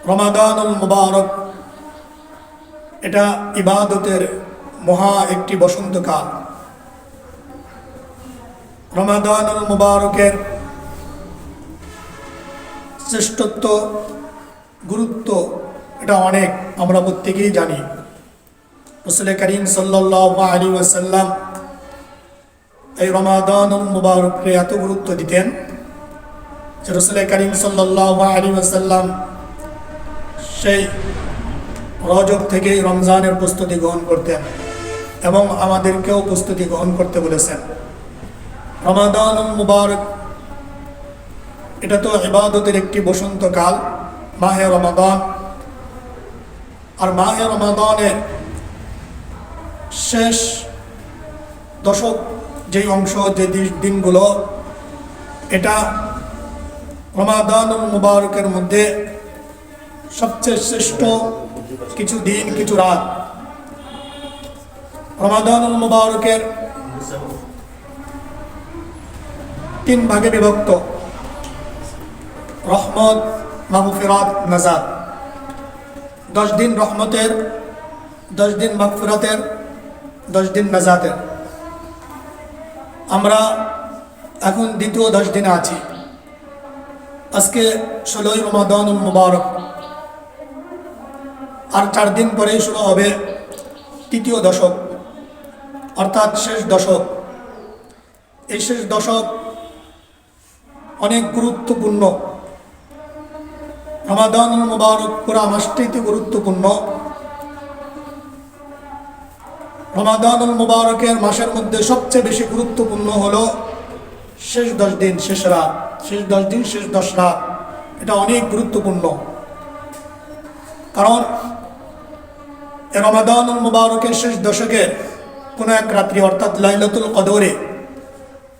রমাদানুল মুবারক এটা ইবাদতের মহা একটি বসন্তকাল। রমাদানুল মুবারকের শ্রেষ্ঠত্ব, গুরুত্ব এটা অনেক, আমরা প্রত্যেকেই জানি। রাসূল করিম সাল্লাল্লাহু আলাইহি ওয়াসাল্লাম এই রমাদানুল মুবারককে এত গুরুত্ব দিতেন যে রাসূল করিম সাল্লাল্লাহু আলাইহি ওয়াসাল্লাম সেই রজব থেকেই রমজানের প্রস্তুতি গ্রহণ করতেন এবং আমাদেরকেও প্রস্তুতি গ্রহণ করতে বলেছেন। রমাদানুল মুবারক এটা তো ইবাদতের একটি বসন্তকাল, মাহে রমাদান। আর মাহে রমাদানের শেষ দশক যেই অংশ, যে দিনগুলো, এটা রমাদানুল মুবারকের মধ্যে সবচেয়ে শ্রেষ্ঠ কিছু দিন, কিছু রাত। রমাদানুল মুবারকের 3 ভাগে বিভক্ত: রহমত, মাগফিরাত, নাজাত। 10 দিন রহমতের, 10 দিন মাগফিরাতের, 10 দিন নাজাতের। আমরা এখন দ্বিতীয় 10 দিনে আছি। আজকে 16ই রমাদানুল মুবারক, আর 4 দিন পরেই শুরু হবে তৃতীয় দশক, অর্থাৎ শেষ দশক। এই শেষ দশক অনেক গুরুত্বপূর্ণ। রমাদানুল মুবারক পুরা মাসটিতে গুরুত্বপূর্ণ। রমাদানুল মুবারকের মাসের মধ্যে সবচেয়ে বেশি গুরুত্বপূর্ণ হলো শেষ 10 দিন, শেষ রাত। শেষ 10 দিন, শেষ 10 রাত, এটা অনেক গুরুত্বপূর্ণ। কারণ রমাদানুল মুবারকের শেষ দশকের কোনো এক রাত্রি, অর্থাৎ লাইলাতুল কদরে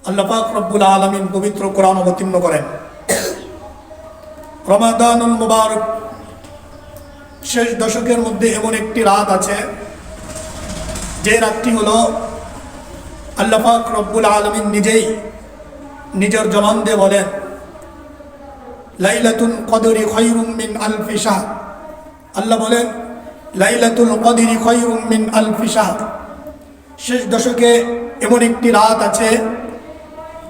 আল্লাহ পাক রব্বুল আলামিন পবিত্র কোরআন অবতীর্ণ করেন। রমাদানুল মুবারক শেষ দশকের মধ্যে এমন একটি রাত আছে, যে রাতটি হলো আল্লাহ পাক রব্বুল আলামিন নিজেই নিজের জবান দিয়ে বলেন, লাইলাতুল কদরি খায়রুম মিন আলফি শাহর। আল্লাহ বলেন, লাইলাতুল কদরি খায়রুম মিন আলফি শাহর। শেষ দশকে এমন একটি রাত আছে,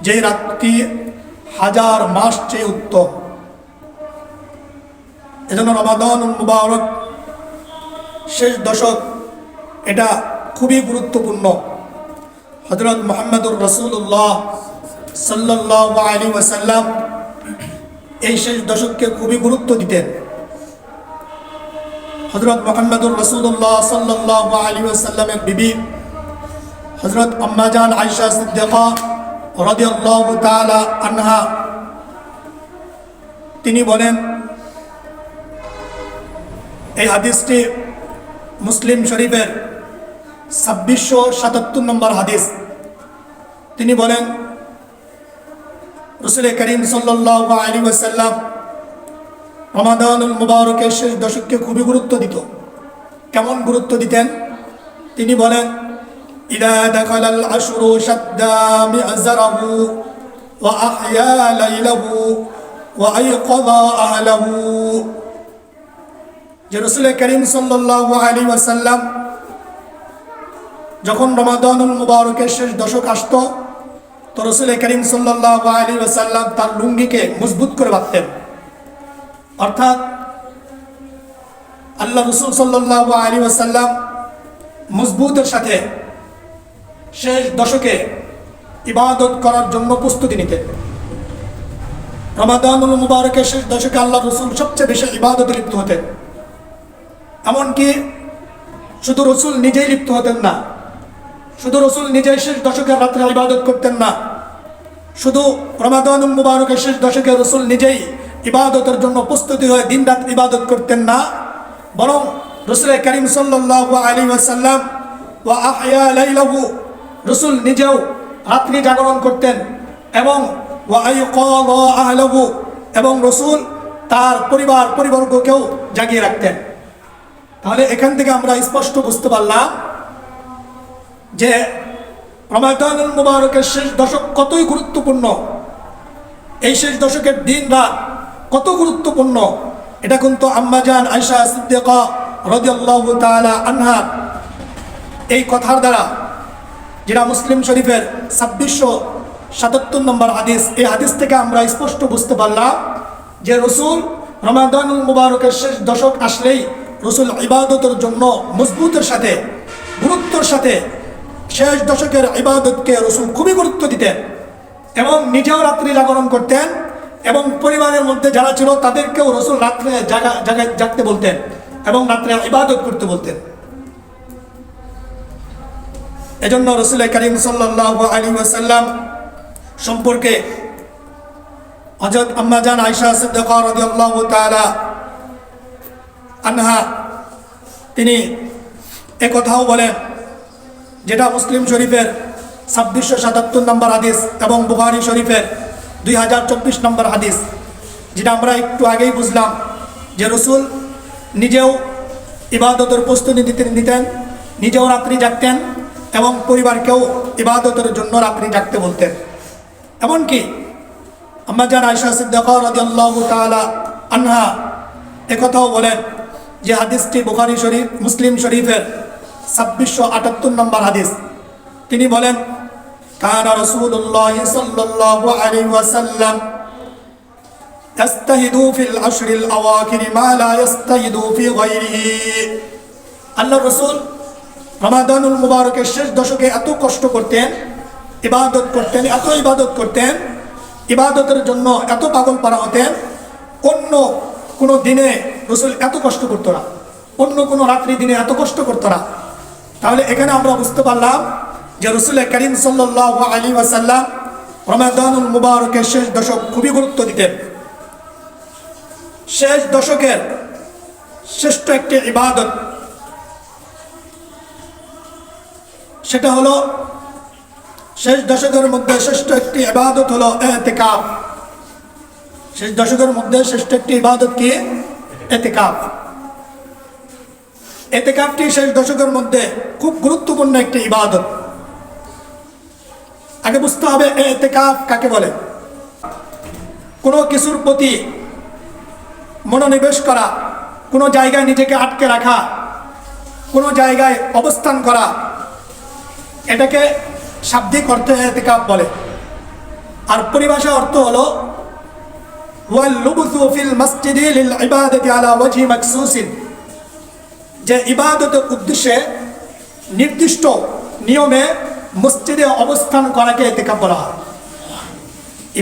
যে রাতটি 1000 মাস চেয়ে উত্তম। এজন্য রমাদানুল মুবারক শেষ দশক এটা খুবই গুরুত্বপূর্ণ। হযরত মুহাম্মদুর রাসূলুল্লাহ সাল্লাল্লাহু আলাইহি ওয়াসাল্লাম এই শেষ দশককে খুবই গুরুত্ব দিতেন। হযরত মুহাম্মদুর রাসূলুল্লাহ সাল্লাল্লাহু আলাইহি ওয়াসাল্লামের বিবি হযরত আম্মা জান আয়েশা সিদ্দিকা রাদিয়াল্লাহু তাআলা আনহা, তিনি বলেন, এই হাদিসটি মুসলিম শরীফের 2677 নম্বর হাদিস। তিনি বলেন, রাসূল করিম সাল্লাল্লাহু আলাইহি ওয়াসাল্লাম রমাদানুল মুবারকের শেষ দশককে খুবই গুরুত্ব দিত। কেমন গুরুত্ব দিতেন? তিনি বলেন, ইদা দাখালাল আশরু শাদ্দা মি'যারাহু ওয়া আহয়া লাইলাহু ওয়া আয়কাযা আহলাহু। যে রাসূল করিম সাল্লাল্লাহু আলাইহি ওয়াসাল্লাম যখন রমাদানুল মুবারকের শেষ দশক আসতো, তো রাসূল করিম সাল্লাল্লাহু আলাইহি ওয়াসাল্লাম তার লুঙ্গিকে মজবুত করে বাঁধতেন। অর্থাৎ আল্লাহ রাসূল সাল্লাল্লাহু আলাইহি ওয়াসাল্লাম মজবুতের সাথে শেষ দশকে ইবাদত করার জন্য প্রস্তুতি নিতেন। রমাদানুল মুবারকের শেষ দশকে আল্লাহ রাসূল সবচেয়ে বেশি ইবাদতে লিপ্ত হতেন। এমনকি শুধু রাসূল নিজেই লিপ্ত হতেন না, শুধু রাসূল নিজেই শেষ দশকের রাত্রে ইবাদত করতেন না, শুধু রমাদানুল মুবারকের শেষ দশকে রাসূল নিজেই ইবাদতের জন্য প্রস্তুতি হয়ে দিনরাত ইবাদত করতেন না, বরং রাসূল করিম সাল্লাল্লাহু আলাইহি ওয়াসাল্লাম ওয়া আহয়া লাইলাহু, রাসূল নিজেও রাত্রি জাগরণ করতেন এবং ওয়া আয়কাযা আহলাহু, এবং রাসূল তার পরিবারবর্গকেও জাগিয়ে রাখতেন। তাহলে এখান থেকে আমরা স্পষ্ট বুঝতে পারলাম যে রমাদানুল মুবারকের শেষ দশক কতই গুরুত্বপূর্ণ। এই শেষ দশকের দিন রাত কত গুরুত্বপূর্ণ, এটা কিন্তু আম্মাজান আয়েশা সিদ্দিকা রাদিয়াল্লাহু তাআলা আনহা এই কথার দ্বারা, যেটা মুসলিম শরীফের 2677 নম্বর হাদিস, এই হাদিস থেকে আমরা স্পষ্ট বুঝতে পারলাম যে রসুল রমাদানুল মুবারকের শেষ দশক আসলেই রসুল ইবাদতের জন্য মজবুতের সাথে, গুরুত্বর সাথে শেষ দশকের ইবাদতকে রসুল খুবই গুরুত্ব দিতেন এবং নিজেও রাত্রি জাগরণ করতেন এবং পরিবারের মধ্যে যারা ছিল তাদেরকেও রসুল রাত্রে জাগতে বলতেন এবং রাত্রে ইবাদত করতে বলতেন। এজন্য রসুল করিম সাল্লাল্লাহু আলাইহি ওয়াসাল্লাম সম্পর্কে হযরত আম্মাজান আয়েশা সিদ্দিকা রাদিয়াল্লাহু তাআলা আনহা তিনি একথাও বলেন, যেটা মুসলিম শরীফের 2677 নম্বর হাদিস এবং বুখারী শরীফের 2024 নম্বর হাদিস, যেটা আমরা একটু আগেই বুঝলাম যে রসুল নিজেও ইবাদতের প্রস্তুতি নিতেন, নিজেও রাত্রি জাগতেন এবং পরিবারকেও ইবাদতের জন্য রাত্রি জাগতে বলতেন। এমনকি আম্মাজান আয়েশা সিদ্দিকা রাদিয়াল্লাহু তাআলা আনহা একথাও বলেন, যে হাদিসটি বুখারী শরীফ মুসলিম শরীফের 2678 নম্বর হাদিস, তিনি বলেন, কানা রাসূলুল্লাহ সাল্লাল্লাহু আলাইহি ওয়াসাল্লাম ইস্তাহিদু ফিল আশরিল আওয়াখির মা লা ইস্তাহিদু ফি গায়রিহি। আল্লাহর রাসূল রমাদানুল মুবারকের শেষ দশকে এত কষ্ট করতেন, ইবাদত করতেন, এত ইবাদত করতেন, ইবাদতের জন্য এত পাগল পারা হতেন, অন্য কোনো দিনে রসুল এত কষ্ট করতো না, অন্য কোনো রাত্রি দিনে এত কষ্ট করতো না। তাহলে এখানে আমরা বুঝতে পারলাম যে রসুল করিম সাল্লাল্লাহু আলাইহি ওয়াসাল্লাম রমাদানুল মুবারকের শেষ দশক খুবই গুরুত্ব দিতেন। শেষ দশকের শ্রেষ্ঠ একটি ইবাদত, সেটা হলো শেষ দশকের মধ্যে শ্রেষ্ঠ একটি ইবাদত হলো ইতিকাফ। শেষ দশকের মধ্যে শ্রেষ্ঠ একটি ইবাদত কি? ইতিকাফ। ইতিকাফটি শেষ দশকের মধ্যে খুব গুরুত্বপূর্ণ একটি ইবাদত। আগে বুঝতে হবে ইতিকাফ কাকে বলে। কোনো কিছুর প্রতি মনোনিবেশ করা, কোনো জায়গায় নিজেকে আটকে রাখা, কোনো জায়গায় অবস্থান করা, এটাকে শাব্দিক অর্থে ইতিকাফ বলে। আর পরিভাষা অর্থ হলো ওয়াল লুবুসু ফিল মসজিদি লিল ইবাদাতি আলা ওয়াজহি মাকসুসিন, যে ইবাদতের উদ্দেশ্যে নির্দিষ্ট নিয়মে মসজিদে অবস্থান করাকে ইতিকাফ বলা হয়।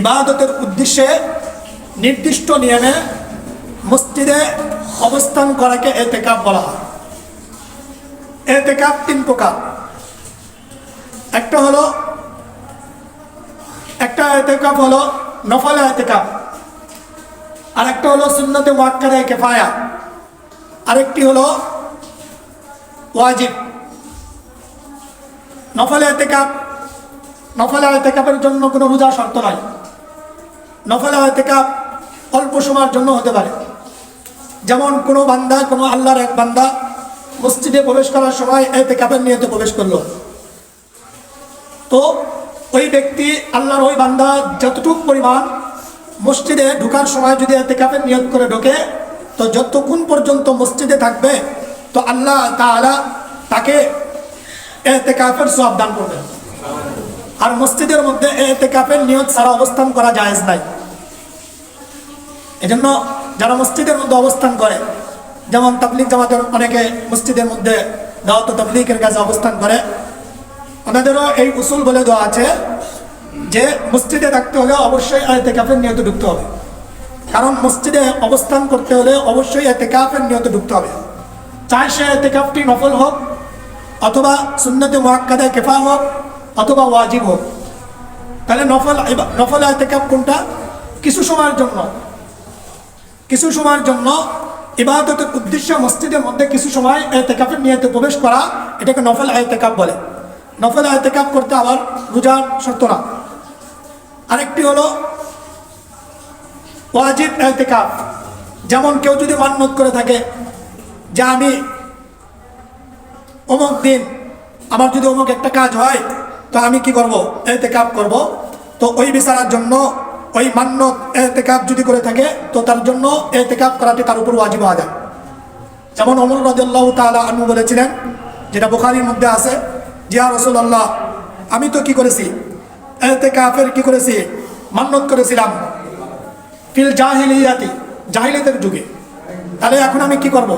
ইবাদতের উদ্দেশ্যে নির্দিষ্ট নিয়মে মসজিদে অবস্থান করাকে ইতিকাফ বলা হয়। ইতিকাফ তিন প্রকার। একটা ইতিকাফ হলো নফল ইতিকাফ, আর একটা হলো সুন্নতে মুআক্কাদা কিফায়া, আরেকটি হলো ওয়াজিব। নফল ইতিকাফের জন্য কোনো রোজা শর্ত নাই। নফল ইতিকাফ অল্প সময়ের জন্য হতে পারে। যেমন কোনো বান্দা, কোনো আল্লাহর এক বান্দা মসজিদে প্রবেশ করার সময় ইতিকাফের নিয়তে প্রবেশ করলো, তো ওই ব্যক্তি, আল্লাহর ওই বান্দা যতটুকু পরিমাণ মসজিদে ঢোকার সময় যদি ইতিকাফের নিয়ত করে ঢোকে, তো যতক্ষণ পর্যন্ত মসজিদে থাকবে তো আল্লাহ তাআলা তাকে ইতিকাফের সওয়াব দান করবেন। আর মসজিদের মধ্যে ইতিকাফের নিয়ত ছাড়া অবস্থান করা জায়েজ নাই। এজন্য যারা মসজিদের মধ্যে অবস্থান করে, যেমন তাবলীগ জামাতের অনেকে মসজিদের মধ্যে দাওয়াত ও তাবলীগের কাজে অবস্থান করে, ওনাদেরও এই উসুল বলে দেওয়া আছে যে মসজিদে থাকতে হলে অবশ্যই ইতিকাফের নিয়তে ঢুকতে হবে। কারণ মসজিদে অবস্থান করতে হলে অবশ্যই ইতিকাফের নিয়তে ঢুকতে হবে, চাই সে ইতিকাফটি নফল হোক, অথবা সুন্নতে মুআক্কাদা কিফা হোক, অথবা ওয়াজিব হোক। তাহলে নফল ইতিকাফ কোনটা? কিছু সময়ের জন্য ইবাদতের উদ্দেশ্যে মসজিদের মধ্যে কিছু সময় ইতিকাফের নিয়তে প্রবেশ করা, এটাকে নফল ইতিকাফ বলে। নফল ইতিকাফ করতে আবার রোজার শর্ত না। আরেকটি হলো ওয়াজিব ইতিকাফ। যেমন কেউ যদি মান্যত করে থাকে যে আমি অমুক দিন আমার যদি অমুক একটা কাজ হয় তো আমি কি করব? ইতিকাফ করব। তো ওই বিচারার জন্য ওই মান্যত এতেকাফ যদি করে থাকে তো তার জন্য এতেকাফ করাটি তার উপর ওয়াজিব হয়ে যায়। যেমন ওমর রাদিয়াল্লাহু তাআলা আনহু বলেছিলেন, যেটা বুখারীর মধ্যে আছে, যে ইয়া রাসূলুল্লাহ, আমি তো কি করেছি, এতেকাফের কি করেছি, মান্যত করেছিলাম ফিল জাহিলিয়াতি, জাহিলিয়াতের যুগে, তাহলে এখন আমি কি করব?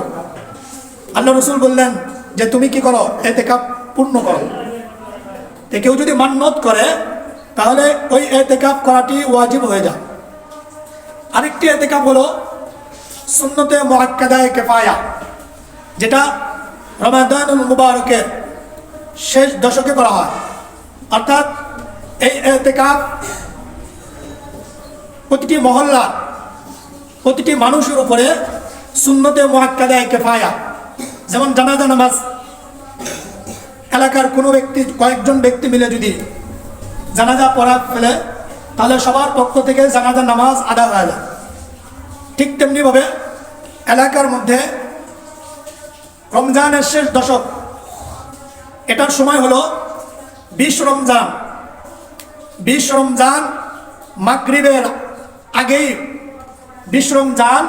আল্লাহ রসুল বললেন যে তুমি কি করো, এতেকাফ পূর্ণ করো। তো কেউ যদি মান্যত করে তাহলে ওই এতেকাফ করাটি ওয়াজিব হয়ে যায়। আরেকটি এতেকাফ হলো সুন্নতে মুআক্কাদায়ে কিফায়া, যেটা রমাদানুল মুবারকের শেষ দশকে করা হয়। অর্থাৎ এই এতেকাফ প্রতিটি মহল্লা, প্রতিটি মানুষের উপরে সুন্নতে মুআক্কাদায়ে কিফায়া, যেমন জানাজা নামাজ এলাকার কোনো ব্যক্তি, কয়েকজন ব্যক্তি মিলে যদি জানাজা পড়া ফেলে তাহলে সবার পক্ষ থেকে জানাজা নামাজ আদায় হয়ে যায়। ঠিক তেমনিভাবে এলাকার মধ্যে রমজানের শেষ দশক, এটার সময় হলো 20 রমজান। 20 রমজান মাগরিবের আগেই, 20 রমজান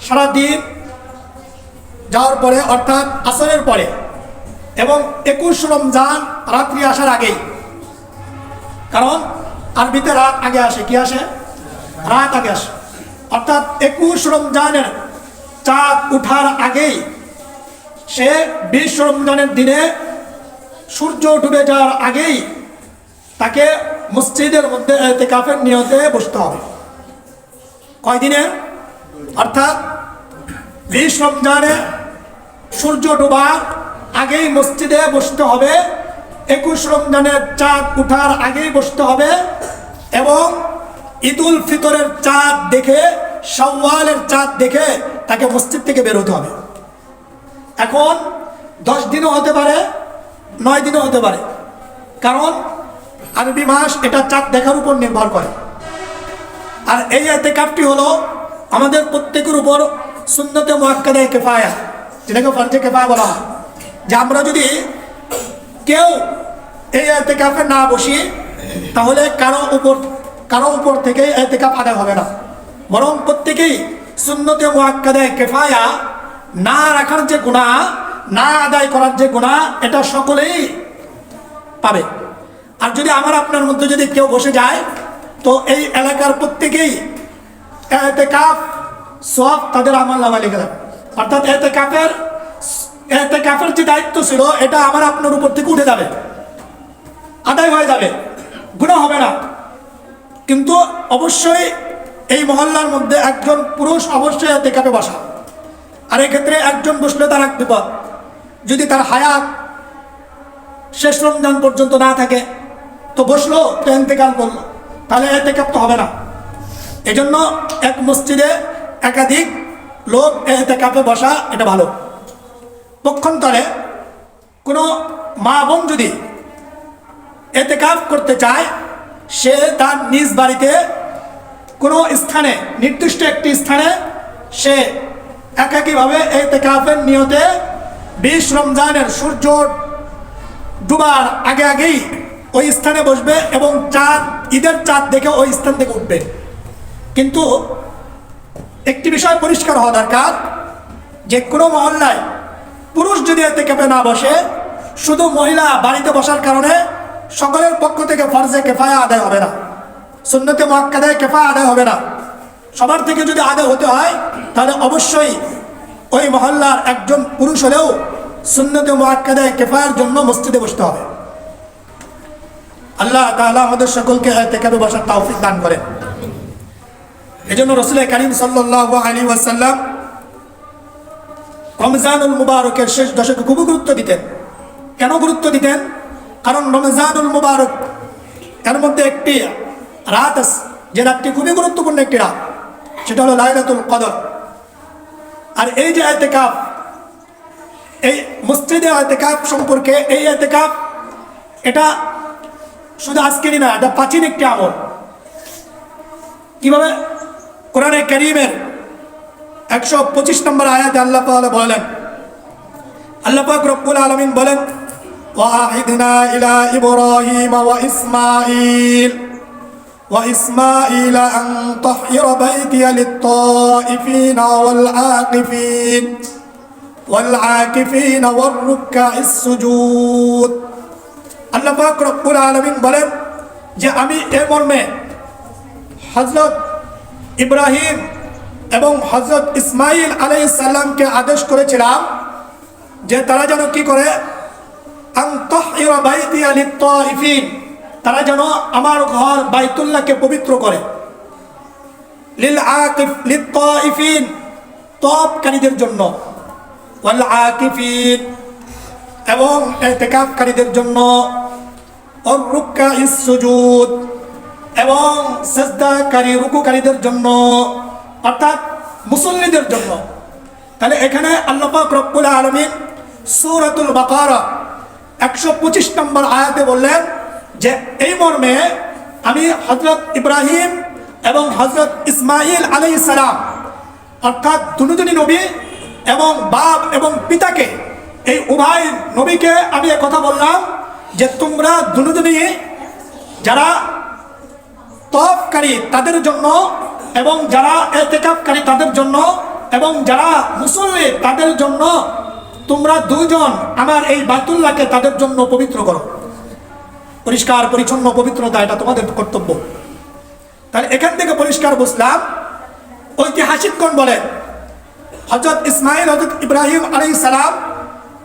সারাদিন যাওয়ার পরে অর্থাৎ আসরের পরে, এবং 21 রমজান রাত্রি আসার আগেই, কারণ আরবিতে রাত আগে আসে, কি আসে, রাত আগে আসে, অর্থাৎ 21 রমজানের চাঁদ উঠার আগেই সে 20 রমজানের দিনে সূর্য ডুবে যাওয়ার আগেই তাকে মসজিদের মধ্যে ইতিকাফের নিয়তে বসতে হবে। কয়দিনে? অর্থাৎ 20 রমজানে সূর্য ডোবার আগেই মসজিদে বসতে হবে, 21 রমজানের চাঁদ উঠার আগেই বসতে হবে, এবং ঈদুল ফিতরের চাঁদ দেখে, শাওয়ালের চাঁদ দেখে তাকে মসজিদ থেকে বের হতে হবে। এখন 10 দিনও হতে পারে, 9 দিনও হতে পারে, কারণ আরবি মাস এটা চাঁদ দেখার উপর নির্ভর করে। আর এই ইতিকাফটি হলো আমাদের প্রত্যেকের উপর সুন্নতে মুআক্কাদায়ে কিফায়া, যেটাকে ফরজে কিফায়া বলা হয়, যে আমরা যদি কেউ এই ইতিকাফে না বসি তাহলে কারো উপর থেকে ইতিকাফ আদায় হবে না, বরং প্রত্যেকেই সুন্নতে মুআক্কাদায়ে কিফায়া না রাখার যে গুনাহ, না আদায় করার যে গুনাহ, এটা সকলেই পাবে। আর যদি আমার আপনার মধ্যে যদি কেউ বসে যায় তো এই এলাকার প্রত্যেকেই ইতিকাফ সওয়াব তাদের আমলনামায় লিখে দেবে। অর্থাৎ ইতিকাফের যে দায়িত্ব ছিল এটা আমার আপনার উপর থেকে উঠে যাবে, আদায় হয়ে যাবে, গুনাহ হবে না। কিন্তু অবশ্যই এই মহল্লার মধ্যে একজন পুরুষ অবশ্যই ইতিকাফে বসা। আর এক্ষেত্রে একজন বসলে তার এক বিপদ, যদি তার হায়াত শেষ রমজান পর্যন্ত না থাকে তো বসলো, তো ইন্তেকাল করলো, তাহলে ইতিকাফ তো হবে না। এই জন্য এক মসজিদে একাধিক লোক ইতিকাফে বসা এটা ভালো। পক্ষান্তরে কোনো মা বোন যদি ইতিকাফ করতে চায়, সে তার নিজ বাড়িতে কোনো স্থানে, নির্দিষ্ট একটি স্থানে সে একাকীভাবে ইতিকাফের নিয়তে 20 রমজানের সূর্য ডুবার আগে আগেই ওই স্থানে বসবে এবং ঈদের চাঁদ দেখে ওই স্থান থেকে উঠবে। কিন্তু একটি বিষয় পরিষ্কার হওয়া দরকার, যে কোনো মহল্লায় পুরুষ যদি ইতিকাফে না বসে, শুধু মহিলা বাড়িতে বসার কারণে সকলের পক্ষ থেকে ফরজে কিফায়া আদায় হবে না, সুন্নতে মুআক্কাদায়ে কিফায়া আদায় হবে না। সবার থেকে যদি আদায় হতে হয় তাহলে অবশ্যই ওই মহল্লার একজন পুরুষ হলেও সুন্নতে মুআক্কাদায়ে কিফায়ার জন্য মসজিদে বসতে হবে। আল্লাহ তাআলা আমাদের সকলকে ইতিকাফে বসার তৌফিক দান করেন। এজন্য রাসূল কারীম সাল্লাল্লাহু আলাইহি ওয়াসাল্লাম রমজানুল মুবারকের শেষ দশকে খুব গুরুত্ব দিতেন। কেন গুরুত্ব দিতেন? কারণ রমজানুল মুবারক এর মধ্যে একটি রাত আছে, যে রাতটি খুবই গুরুত্বপূর্ণ একটি রাত, সেটা হলো লাইলাতুল কদর। আর এই যে ইতিকাফ, এই মসজিদে ইতিকাফ সম্পর্কে, এই ইতিকাফ এটা শুধু আজকেরই না, এটা প্রাচীন একটি আমল। কিভাবে? কোরআনে কারীমের 125 নম্বর আয়াতে আল্লাহ তাআলা বলেন, আল্লাহ পাক রব্বুল আলামিন বলেন, ওয়াহিদনা ইলা ইব্রাহিম ওয়া ইসমাঈল وإسماعيل أن طهر بيتي للطائفين والعاكفين والركع السجود আল্লাহ পাক রব্বুল আলামিন বলেন যে আমি এই মর্মে হযরত ইব্রাহিম এবং হযরত ইসমাইল আলাইহিস সালামকে আদেশ করেছিলাম যে তারা যেন কি করে আন তাহইরা বাইতিয়া লিত-তাইফিন, তারা যেন আমার ঘর বাইতুল্লাহকে পবিত্র করে, লিত-তাইফিন তওয়াফকারীদের জন্য, ওয়াল আকিফিন এবং ইতিকাফকারীদের জন্য, ওর রুকআইস সুজুদ এবং সিজদাকারী রুকুকারীদের জন্য, অর্থাৎ মুসল্লিদের জন্য। তাহলে এখানে আল্লাহ পাক রব্বুল আলামিন সূরাতুল বাকারা 125 নম্বর আয়াতে বললেন যে এই মর্মে আমি হযরত ইব্রাহিম এবং হযরত ইসমাইল আলাইহিস সালাম অর্থাৎ দুজনই নবী এবং বাপ এবং পিতাকে, এই উভয় নবীকে আমি কথা বললাম যে তোমরা দুজনই যারা তওয়াফকারী তাদের জন্য এবং যারা ইতিকাফকারী তাদের জন্য এবং যারা মুসল্লি তাদের জন্য তোমরা দুজন আমার এই বাইতুল্লাহকে তাদের জন্য পবিত্র করো, পরিষ্কার পরিচ্ছন্ন পবিত্রতা এটা তোমাদের কর্তব্য। তাহলে এখান থেকে পরিষ্কার বুঝলাম ঐতিহাসিকগণ বলে হযরত ইসমাইল হযরত ইব্রাহিম আলাইহিস সালাম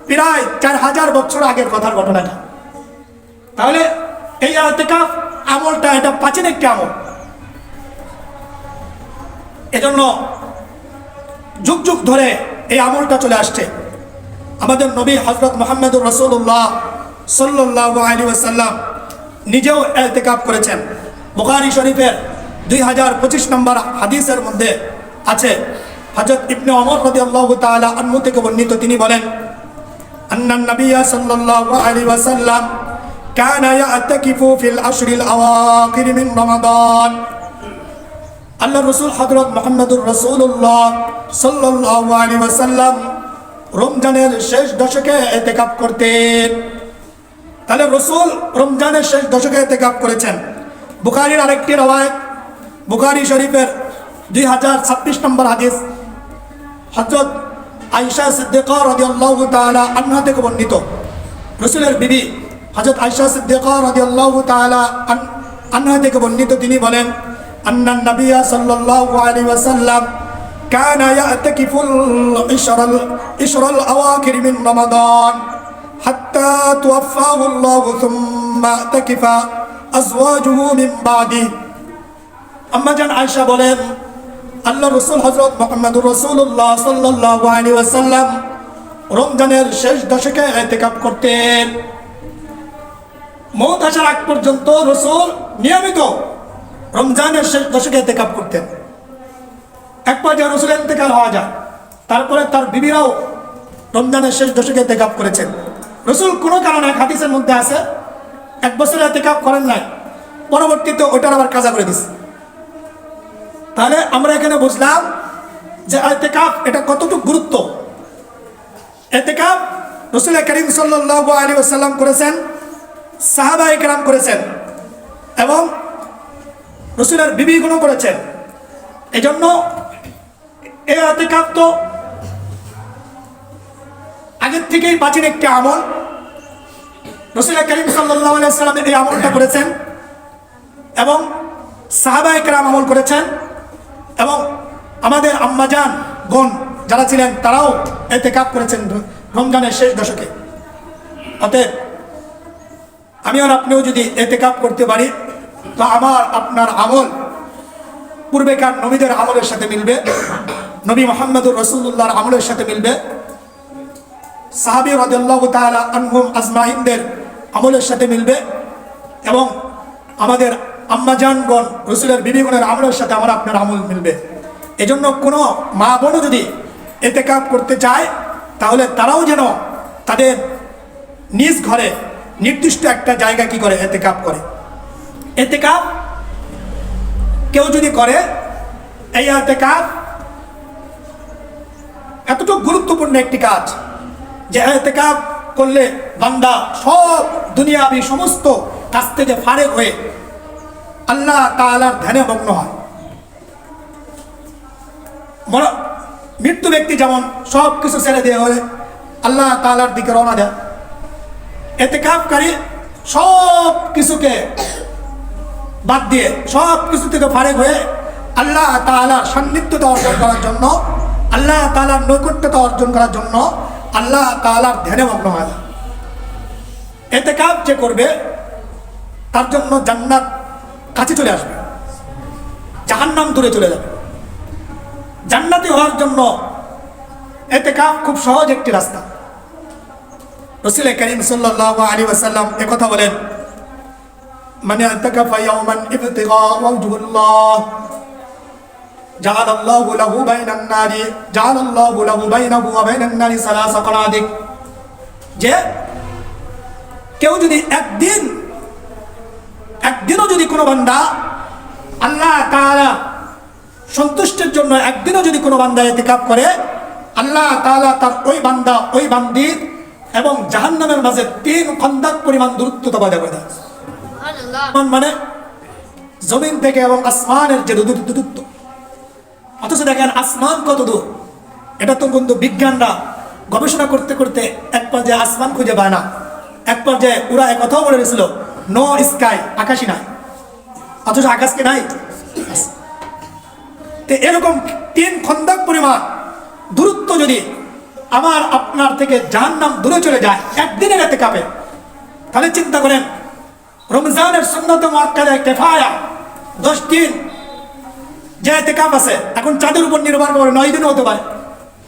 প্রায় 4000 বছর আগের কথার ঘটনাটা। তাহলে এই ইতিকাফ আমলটা এটা প্রাচীন একটি আমল, এজন্য যুগ যুগ ধরে এই আমলটা চলে আসছে। আমাদের নবী হযরত মুহাম্মদুর রাসূলুল্লাহ সাল্লাল্লাহু আলাইহি ওয়াসাল্লাম নিজেও ইতিকাফ করেছেন। বুখারী শরীফের 2025 নম্বর হাদিসের মধ্যে আছে, হযরত ইবনে ওমর রাদিয়াল্লাহু তাআলা আনহু থেকে বর্ণিত, তিনি বলেন আন্নান নবিয়্য সাল্লাল্লাহু আলাইহি ওয়াসাল্লাম কানা ইয়াতাকিফু ফিল আশরিল আওয়াখির মিন রমাদান। আল্লাহ রাসূল হযরত মুহাম্মদুর রাসূলুল্লাহ সাল্লাল্লাহু আলাইহি ওয়াসাল্লাম রমজানের শেষ দশকে ইতিকাফ করতেন। তাহলে রাসূল রমজানের শেষ দশকে ইতিকাফ করেছেন। বুখারীর আরেকটি রওয়ায়াত, বুখারী শরীফের 2026 নম্বর হাদিস, হযরত আয়েশা সিদ্দিকা রাদিয়াল্লাহু তাআলা আনহা থেকে বর্ণিত, রাসূলের বিবি হযরত আয়েশা সিদ্দিকা রাদিয়াল্লাহু তাআলা আনহা থেকে বর্ণিত, তিনি বলেন আন্নান নবিয়্য সাল্লাল্লাহু আলাইহি ওয়াসাল্লাম কানা ইয়াতাকিফুল ইশরাল আওয়াখির মিন রমাদান হাত্তা তুওয়াফাহু আল্লাহু সুম্মা তাকিফা আজওয়াজুহু মিন বাদি। আম্মা জান আয়েশা বলেন আল্লাহ রাসূল হযরত মুহাম্মদুর রাসূলুল্লাহ সাল্লাল্লাহু আলাইহি ওয়াসাল্লাম রমজানের শেষ দশকে ইতিকাফ করতেন। মওত আসার আগ পর্যন্ত রাসূল নিয়মিত রমজানের শেষ দশকে ইতিকাফ করতেন। এক পর্যায়ে রাসূলের ইন্তেকাল হওয়া যায়, তারপরে তার বিবিরাও রমজানের শেষ দশকে ইতিকাফ করেছেন। রাসূল কোনো কারণে হাদিসের মধ্যে আছে 1 বছর ইতিকাফ করেন নাই, পরবর্তীতে ওটার আবার কাজা করে দিছে। তাহলে আমরা এখানে বুঝলাম যে ইতিকাফ এটা কতটুকু গুরুত্ব। ইতিকাফ রাসূল করিম সাল্লাল্লাহু আলাইহি ওয়াসাল্লাম করেছেন, সাহাবায়ে কেরাম করেছেন এবং রাসূলের বিবিগণও করেছেন। এজন্য এই ইতিকাফ তো আগের থেকেই প্রাচীন একটি আমল। রাসূল করিম সাল্লাল্লাহু আলাইহি ওয়াসাল্লাম এই আমলটা করেছেন এবং সাহাবায়ে কেরাম আমল করেছেন এবং আমাদের আম্মাজান গণ যারা ছিলেন তারাও ইতিকাফ করেছেন রমজানের শেষ দশকে। অতএব আমি আর আপনিও যদি ইতিকাফ করতে পারি তো আমার আপনার আমল পূর্বেকার নবীদের আমলের সাথে মিলবে, নবী মুহাম্মদুর রাসূলুল্লাহর আমলের সাথে মিলবে, সাহাবী রাদিয়াল্লাহু তাআলা আনহুম আজমাইনদের আমলের সাথে মিলবে এবং আমাদের আম্মাজানগণ রাসূলের বিবিগণের আমলের সাথে আমার আপনার আমল মিলবে। এজন্য কোনো মা বোনও যদি ইতিকাফ করতে চায় তাহলে তারাও যেন তাদের নিজ ঘরে নির্দিষ্ট একটা জায়গা কি করে ইতিকাফ করে। ইতিকাফ কেউ যদি করে, এই ইতিকাফ এতটুকু গুরুত্বপূর্ণ একটি কাজ যে ইতিকাফ করলে বান্দা সব দুনিয়াবি সমস্ত কাজ থেকে ফারেক হয়ে আল্লাহ তাআলার ধ্যানে মগ্ন হয়। মৃত্যু ব্যক্তি যেমন সব কিছু ছেড়ে দিয়ে হলে আল্লাহ তাআলার দিকে রওনা দেয়, ইতিকাফকারী সব কিছুকে বাদ দিয়ে সব কিছু থেকে ফারেক হয়ে আল্লাহ তাআলার সান্নিধ্যতা অর্জন করার জন্য, আল্লাহ তাআলার নৈকট্যতা অর্জন করার জন্য আল্লাহ তাআলার ধ্যানে মগ্ন হয়। ইতিকাফ যে করবে তার জন্য জান্নাত কাছে চলে আসবে, জাহান্নাম দূরে চলে যাবে। জান্নাতি হওয়ার জন্য ইতিকাফ খুব সহজ একটি রাস্তা। রাসূল করিম সাল্লাল্লাহু আলাইহি ওয়াসাল্লাম একথা বলেন, মান ইতাকাফা ইয়াওমান ইবতিগা ওয়াজহুল্লাহ জাআলাল্লাহু লাহু বাইনান নারি জাআলাল্লাহু লাহু বাইনাহু ওয়া বাইনান নারি সালাসা করাদিক। যে কেউ যদি একদিনও যদি কোনো বান্দা আল্লাহ তাআলা সন্তুষ্টির জন্য একদিনও যদি কোনো বান্দা ইতিকাফ করে, আল্লাহ তাআলা তার ওই বান্দা ওই বান্দির এবং জাহান্নামের মাঝে 3 খন্দক পরিমাণ দূরত্বতা বাধা করে দেয়। মানে জমিন থেকে এবং আসমানের যে দূরত্ব, অথচ দেখেন আসমান কত দূর, এটা তো কিন্তু বিজ্ঞানরা গবেষণা করতে করতে এক পর্যায়ে আসমান খুঁজে পায় না। এক পর্যায়ে ওরা একথাও বলে গেছিল, নো স্কাই, আকাশই নাই, অথচ আকাশ কি নাই। তো এরকম 3 খন্দক পরিমাণ দূরত্ব যদি আমার আপনার থেকে জাহান্নাম দূরে চলে যায় একদিনের ইতিকাফে, তাহলে চিন্তা করেন রমজানের সুন্নাত মুআক্কাদা কিফায়া 10 দিন যে ইতিকাফ আছে, এখন চাঁদের উপর নির্ভর করে 9 দিন হতে পারে।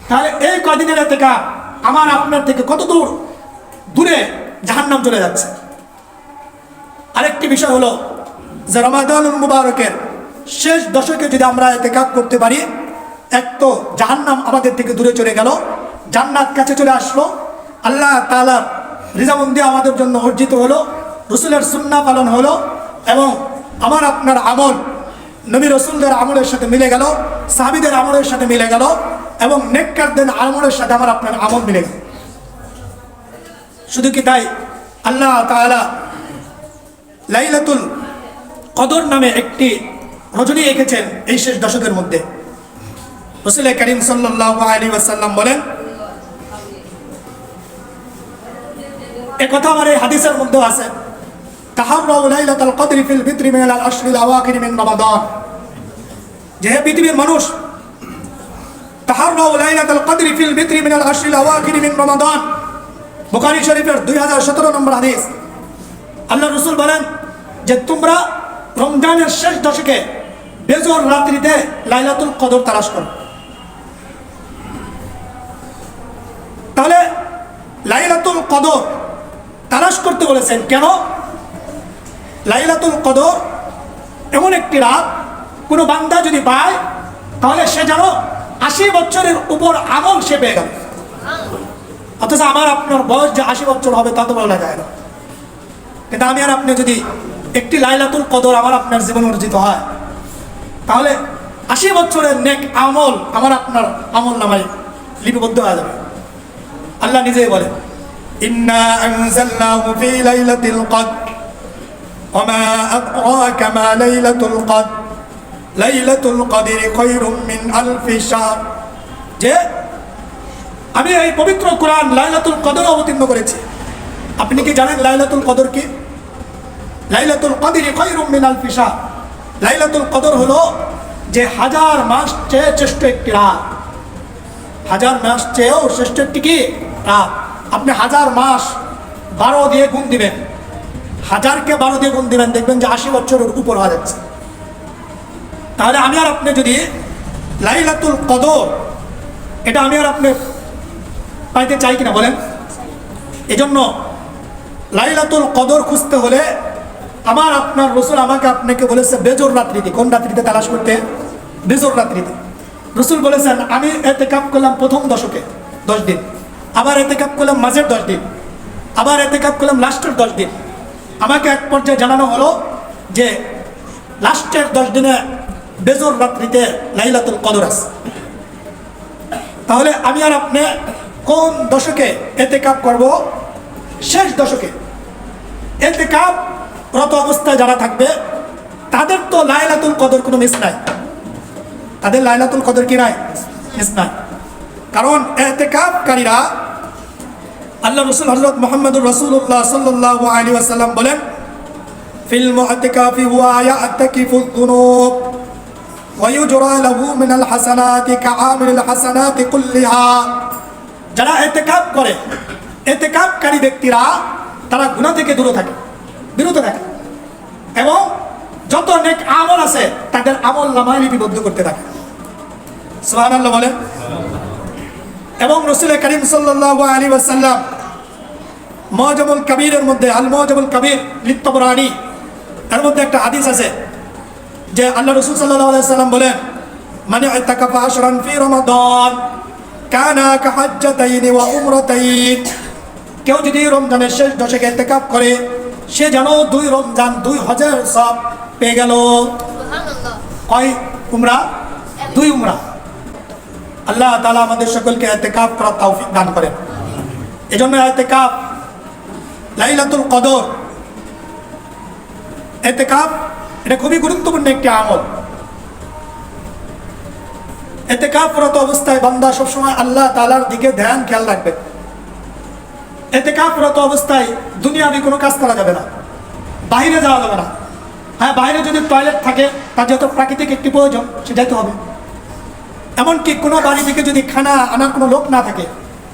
তাহলে এই কদিনের ইতিকাফ আমার আপনার থেকে কত দূরে জাহান্নাম চলে যাচ্ছে। আরেকটি বিষয় হলো যে রমাদানুল মুবারকের শেষ দশকে যদি আমরা ইতিকাফ করতে পারি, এক তো জাহান্নাম আমাদের থেকে দূরে চলে গেল, জান্নাত কাছে চলে আসলো, আল্লাহ তাআলার রিজামন্দি আমাদের জন্য অর্জিত হলো, রাসূলের সুন্নাহ পালন হলো, এবং আমার আপনার আমল নবী রাসূলদের আমলের সাথে মিলে গেল, সাহাবীদের আমলের সাথে মিলে গেল, এবং নেককারদের আমলের সাথে আমার আপনার আমল মিলে গেল। শুধু কি তাই, আল্লাহ তাআলা লাইলাতুল কদর নামে একটি রজনী এঁকেছেন এই শেষ দশকের মধ্যে। রাসূল করিম সাল্লাল্লাহু আলাইহি ওয়াসাল্লাম বলেন, একথা আমার এই হাদিসের মধ্যে আছে, তাহাররাউ লাইলাতুল কদরি ফিল বিত্রি মিনাল আশরিল আওয়াখির মিন রমাদান। যে পৃথিবীর মানুষ, তাহাররাউ লাইলাতুল কদরি ফিল বিত্রি মিনাল আশরিল আওয়াখির মিন রমাদান, বুখারী শরীফের 2017 নম্বর হাদিস। আল্লাহ রাসূল বলেন যে তোমরা রমজানের শেষ দশকে বেজর রাত্রিতে লাইলাতুল কদর তালাশ করো। তাহলে লাইলাতুল কদর তালাশ করতে বলেছেন কেন? লাইলাতুল কদর এমন একটি রাত, কোনো বান্দা যদি পায় তাহলে সে যেন 80 বছরের উপর আমল সে পেয়ে গেল। অথচ আমার আপনার বয়স যে 80 বছর হবে তা তো বলা যায় না, কিন্তু আমি আর আপনি যদি একটি লাইলাতুল কদর আমার আপনার জীবন অর্জিত হয়, তাহলে 80 বছরের নেক আমল আমার আপনার আমল নামায় লিপিবদ্ধ হয়ে যাবে। আল্লাহ নিজেই বলেন, ইন্না আনজালনাহু ফি লাইলাতিল কদর ওয়া মা আদরাকা মা লাইলাতুল কদর লাইলাতুল কদরি খায়রুম মিন আলফি শাহর। যে আমি এই পবিত্র কোরআন লাইলাতুল কদর অবতীর্ণ করেছি। আপনি কি জানেন লাইলাতুল কদর কি? লাইলাতুল কদরি খায়রুম মিন আলফি শাহর। লাইলাতুল কদর হলো যে 1000 মাস চেয়ে শ্রেষ্ঠ একটি রাত। 1000 মাস চেয়েও শ্রেষ্ঠ একটি কি রাত। আপনি 1000 মাস 12 দিয়ে গুণ দিবেন, 1000কে 12 দিয়ে গুণ দিবেন, দেখবেন যে 80 বছরের উপর হয়ে যাচ্ছে। তাহলে আমি আর আপনি যদি লাইলাতুল কদর এটা আমি আর আপনি পাইতে চাই কিনা বলেন? এজন্য লাইলাতুল কদর খুঁজতে হলে আমার আপনার রাসূল আমাকে আপনাকে বলেছে বেজর রাত্রিতে। কোন রাত্রিতে তালাশ করতে? বেজর রাত্রিতে। রাসূল বলেছেন আমি ইতিকাফ করলাম প্রথম দশকে 10 দিন, আবার ইতিকাফ করলাম মাঝের 10 দিন, আবার ইতিকাফ করলাম লাস্টের 10 দিন। আমাকে এক পর্যায়ে জানানো হলো যে লাস্টের 10 দিনে বেজর রাত্রিতে লাইলাতুল কদর আছে। তাহলে আমি আর আপনি কোন দশকে ইতিকাফ করব? শেষ দশকে। ইতিকাফ রত অবস্থায় যারা থাকবে তাদের তো লাইলাতুল কদর কোনো মিস নাই, তাদের লাইলাতুল কদর কি নাই, মিস নাই। কারণ ইতিকাফকারীরা আল্লাহ রাসূল হযরত মুহাম্মদুর রাসূলুল্লাহ সাল্লাল্লাহু আলাইহি ওয়াসাল্লাম বলেন, ফিল মু'তিকাফি হুয়া ইয়া'তাকিফু যুনুব ওয়া ইউজরা লাহু মিনাল হাসানাতি কাআমিল হাসানাতি কুল্লিহা। যারা ইতিকাফ করে, ইতিকাফকারী ব্যক্তিরা তারা গুনাহ থেকে দূরে থাকে, বিরত থাকে এবং যত নেক আমল আছে তাদের আমল নামায় লিপিবদ্ধ করতে থাকে। সুবহানাল্লাহ বলেন। এবং রাসূল করিম সাল্লাল্লাহু আলাইহি ওয়াসাল্লাম মুআজামুল কাবীরের মধ্যে, আল মুআজামুল কাবীর লিত-তাবরানী এর মধ্যে একটা হাদিস আছে যে আল্লাহ রাসূল সাল্লাল্লাহু আলাইহি ওয়াসাল্লাম বলেন, মান ইতাকাফা আশরান ফি রমাদান কানা কাহাজ্জাতাইনি ওয়া উমরাতাইন। কেউ যদি রমজানের শেষ দশকে ইতিকাফ করে সে যেন 2 রমজান 2 হজের সওয়াব পেয়ে গেল। সুবহানাল্লাহ। কয় উমরা? 2 উমরা। আল্লাহ তাআলা আমাদের সকলকে ইতিকাফ করার তৌফিক দান করেন। এজন্য ইতিকাফ, লাইলাতুল কদর, ইতিকাফ এটা খুবই গুরুত্বপূর্ণ একটি আমল। ইতিকাফরত অবস্থায় বান্দা সবসময় আল্লাহ তাআলার দিকে ধ্যান খেয়াল রাখবে। ইতিকাফরত অবস্থায় দুনিয়াবি কোনো কাজ করা যাবে না, বাইরে যাওয়া যাবে না। হ্যাঁ, বাইরে যদি টয়লেট থাকে তার যত প্রাকৃতিক একটি প্রয়োজন সে যেতে হবে। এমনকি কোনো বাড়ি থেকে যদি খানা আনার কোনো লোক না থাকে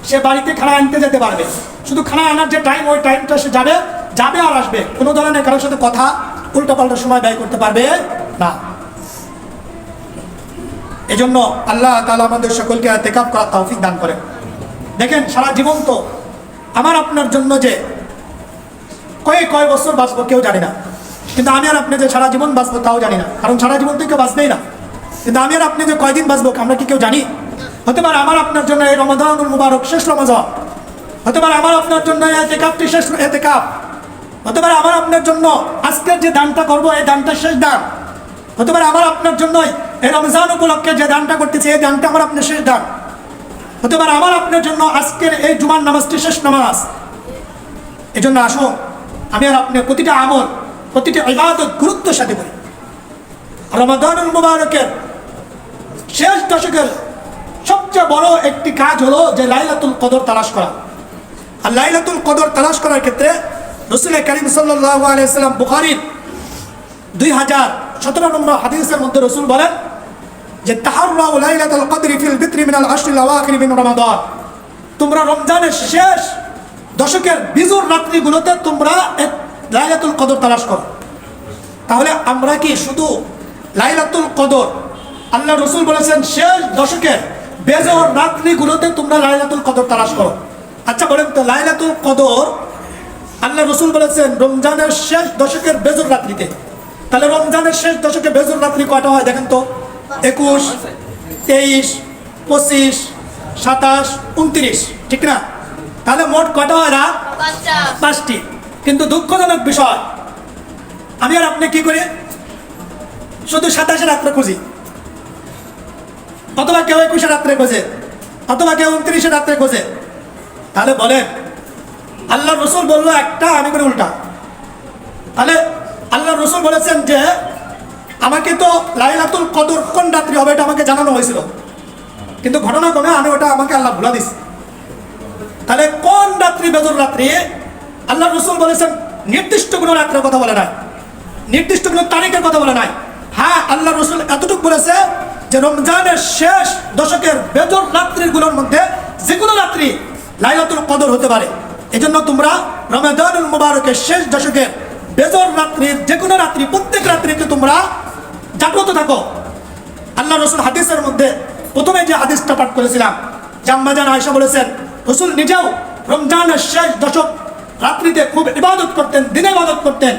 সে বাড়িতে খানা আনতে যেতে পারবে। শুধু খানা আনার যে টাইম, ওই টাইমটা সে যাবে আর আসবে। কোনো ধরনের কারোর সাথে কথা উল্টাপাল্টা সময় ব্যয় করতে পারবে না। এজন্য আল্লাহ তাআলা আমাদের সকলকে ইতিকাফ করার তৌফিক দান করেন। দেখেন, সারা জীবন তো আমার আপনার জন্য যে কয় বছর বাঁচবো কেউ জানি না, কিন্তু আমি আর আপনি যে সারা জীবন বাঁচবো তাও জানি না, কারণ সারা জীবন তো কেউ বাঁচবেই না। কিন্তু আমি আর আপনি যে কয়দিন বাঁচবো আমরা কি কেউ জানি? হতে পারে আমার আপনার জন্য এই রমাদানুল মুবারক শেষ রমাদান, হতে পারে আমার আপনার জন্য এই ইতিকাফটি শেষ ইতিকাফ, হতে পারে আমার আপনার জন্য আজকের যে দানটা করবো এই দানটা শেষ দান, হতে পারে আমার আপনার জন্য এই রমজান উপলক্ষে যে দানটা করতেছি এই দানটা আমার আপনার শেষ দান, হতে পারে আমার আপনার জন্য আজকের এই জুমার নামাজটি শেষ নামাজ। এজন্য আসুন আমি আর আপনি প্রতিটা আমল, প্রতিটা ইবাদত গুরুত্বের সাথে করি। রমাদানুল মুবারকের শেষ দশকের সবচেয়ে বড় একটি কাজ হলো যে লাইলাতুল কদর তালাশ করা। আর লাইলাতুল কদর তালাশ করার ক্ষেত্রে রাসূল করিম সাল্লাল্লাহু আলাইহি ওয়াসাল্লাম বুখারীর 2017 নম্বর হাদিসের মধ্যে রাসূল বলেন যে তাহাররাউ লাইলাতুল কদরি ফিল বিত্রি মিনাল আশরিল আওয়াখির মিন রমাদান। তোমরা রমজানের শেষ দশকের বিজুর রাত্রিগুলোতে তোমরা লাইলাতুল কদর তালাশ করো। তাহলে আমরা কি শুধু লাইলাতুল কদর, আল্লাহ রাসূল বলেছেন শেষ দশকের বেজর রাত্রিগুলোতে তোমরা লাইলাতুল কদর তালাশ করো। আচ্ছা বলেন তো, লাইলাতুল কদর আল্লাহ রাসূল বলেছেন রমজানের শেষ দশকের বেজর রাত্রিতে, তাহলে রমজানের শেষ দশকে বেজর রাত্রি কয়টা হয় দেখেন তো? 21, 23, 25, 27, 29, ঠিক না? তাহলে মোট কয়টা হয়? রাত 5টি। কিন্তু দুঃখজনক বিষয়, আমি আর আপনি কি করি? শুধু 27 রাত্রে খুঁজি, অথবা কেউ 21 রাত্রে খোঁজে, অথবা কেউ 29 রাত্রে খোঁজে। তাহলে বলেন আল্লাহ রাসূল বললো একটা, আমি করি উল্টা। তাহলে আল্লাহ রাসূল বলেছেন যে আমাকে তো লাইলাতুল কদর কোন রাত্রি হবে এটা আমাকে জানানো হয়েছিল, কিন্তু ঘটনাক্রমে আমি ওটা আমাকে আল্লাহ ভুলা দিস। তাহলে কোন রাত্রি বেজর রাত্রি? আল্লাহ রাসূল বলেছেন নির্দিষ্ট কোনো রাত্রের কথা বলে নাই, নির্দিষ্ট কোনো তারিখের কথা বলে নাই। হ্যাঁ, আল্লাহ রাসূল এতটুকু বলেছে যে রমজানের শেষ দশকের বেজর রাত্রিগুলোর মধ্যে যে কোনো রাত্রি লাইলাতুল কদর হতে পারে। এজন্য তোমরা রমাদানুল মুবারকের শেষ দশকের বেজর রাত্রির যে কোনো রাত্রি, প্রত্যেক রাত্রিতে তোমরা জাগ্রত থাকো। আল্লাহ রাসূল হাদিসের মধ্যে প্রথমে যে হাদিসটা পাঠ করেছিলাম, আম্মা জান আয়েশা বলেছেন রাসূল নিজেও রমজানের শেষ দশক রাত্রিতে খুব ইবাদত করতেন, দিনে ইবাদত করতেন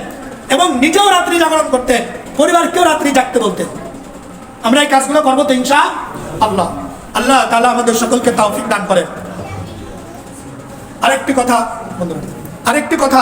এবং নিজেও রাত্রি জাগরণ করতেন, পরিবারকেও রাত্রি জাগতে বলতেন। আমরা এই কাজগুলো করবো তো ইনশাআল্লাহ। আল্লাহ তাআলা আমাদের সকলকে তৌফিক দান করেন। আরেকটি কথা বন্ধুরা, আরেকটি কথা